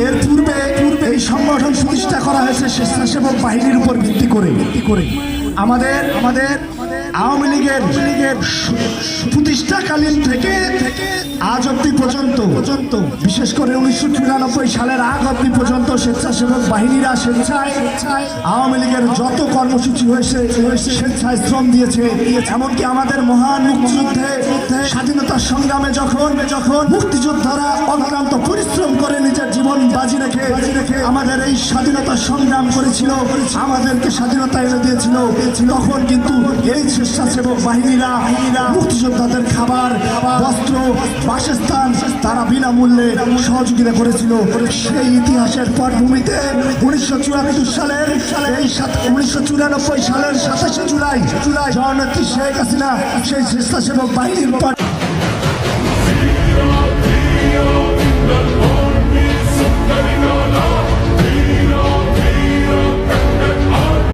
এর পূর্বে এই সংগঠন প্রতিষ্ঠা করা হয়েছে স্বেচ্ছাসেবক বাহিনীর উপর ভিত্তি করে। আমাদের আওয়ামী লীগের প্রতিষ্ঠাকালীন থেকে আজ অব্দি পর্যন্ত বিশেষ করে 1994 সালের আগ অব্দি পর্যন্ত স্বেচ্ছাসেবক বাহিনীরা স্বেচ্ছায় আওয়ামী লীগের যত কর্মসূচি হয়েছে স্বেচ্ছায় শ্রম দিয়েছে। এমনকি আমাদের মহান মুক্তিযুদ্ধে স্বাধীনতার সংগ্রামে যখন মুক্তিযোদ্ধারা অক্লান্ত পরিশ্রম করে নিজের জীবন বাজি রেখে আমাদের এই স্বাধীনতা সংগ্রাম করেছিল, আমাদেরকে স্বাধীনতা এনে দিয়েছিল, তখন কিন্তু এই স্বেচ্ছাসেবক বাহিনীরা মুক্তিযোদ্ধাদের খাবার, বস্ত্র, বাসস্থান তারা বিনামূল্যে সহযোগিতা করেছিল। সেই ইতিহাসের পটভূমিতে 1994 সালের 27শে জুলাই জননেত্রী শেখ হাসিনা সেই স্বেচ্ছাসেবক বাহিনীর